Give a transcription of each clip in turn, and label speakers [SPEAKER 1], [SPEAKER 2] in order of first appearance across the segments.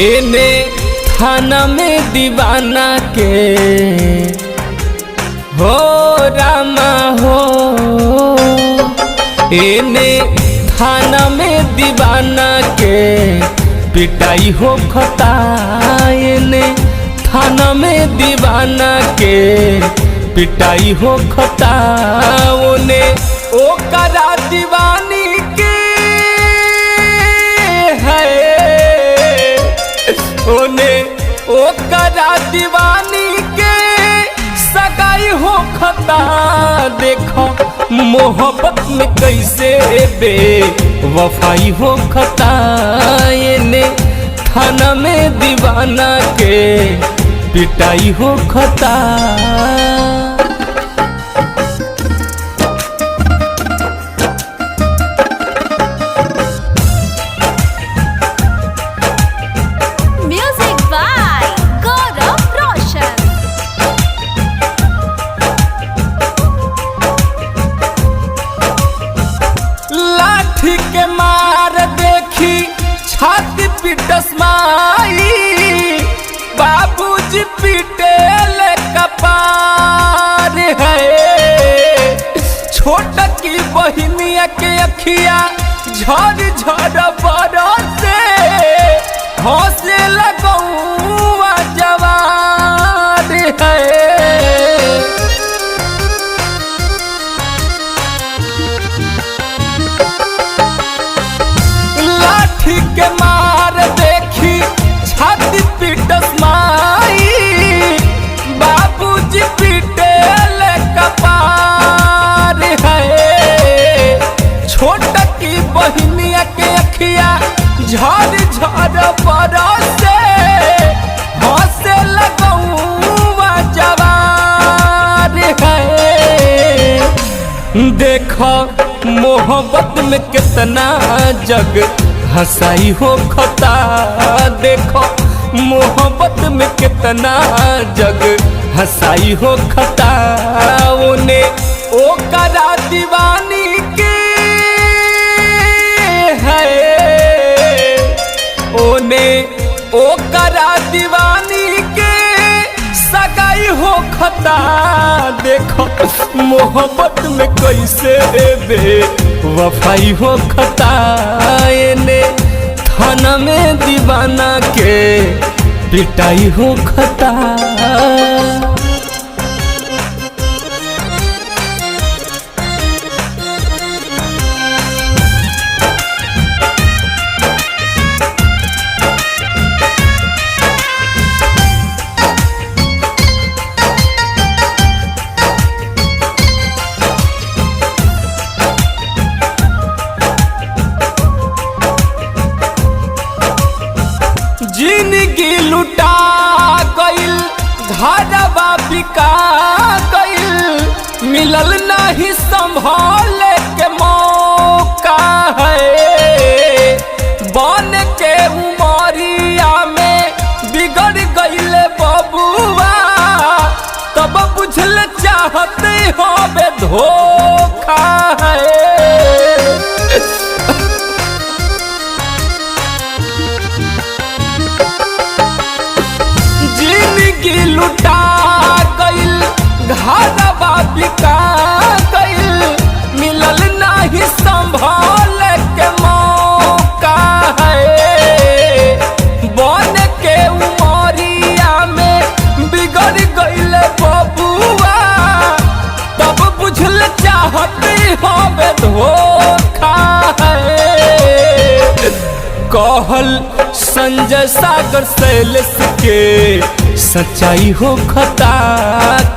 [SPEAKER 1] एने थाना में दीवाना के हो रामा हो, एने थाना में दीवाना के पिटाई हो खता। एने थाना में दीवाना के पिटाई हो खता। ओने ओकरा दीवानी के है, ओने ओकरा दीवानी के सगाई हो खता। देखो मोहब्बत में कैसे बेवफाई हो खता। एने थाना में दीवाना के पिटाई हो खता।
[SPEAKER 2] म्यूजिक बाय गौरव रोशन।
[SPEAKER 1] लाठी के मार देखी छाती पिटस माई, बाबूजी पिटेल कपार है। छोटा की बहिनिया के अखिया झर झर बरसे, हौसे लगौआ जवान है। लाठी के मार देखी छाती पिटस माई, बाबूजी पिटेल कपार है। छोटा की बहिनिया के अखिया झर झर बरसे, हौसे लगौआ जवान है। देखो मोहब्बत में कितना जग हंसाई हो खता। देखो मोहब्बत में कितना जग हंसाई हो खता। ओने ओकरा दीवानी के है, ओने ओकरा दीवानी के सगाई हो खता। देखो मोहब्बत में कैसे बेवफाई हो खता। एने थाना में दीवाना के पिटाई हो खता। जिंदगी लुटा गइल, घरवा बिका गइल, मिलल नहीं संभाले के मौका है। बन के उमरिया में बिगड़ गइल बबुआ, तब बुझल चाहते होबे धोखा है। जिंदगी लुटा गइल, घरवा बिका गइल, मिलल नहीं संभाल के मौका है। बन के उमरिया में बिगड़ गइल बबुआ, तब बुझल चाहते होबे धोखा है। कहल संजय सागर शैलेश के सच्चाई हो खता।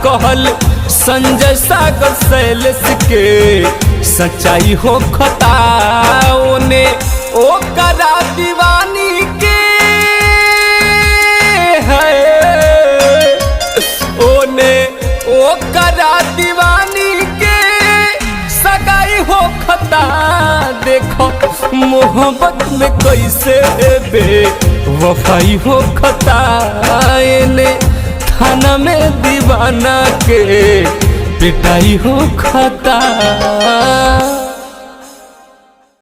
[SPEAKER 1] कहल संजय सागर शैलेश के सच्चाई हो खता। ओने ओकरा दीवानी के है, ओने ओकरा दीवानी के सगाई हो खता। देखो मोहब्बत में कैसे बेवफाई हो खता। एने थाना में दीवाना के पिटाई हो खता।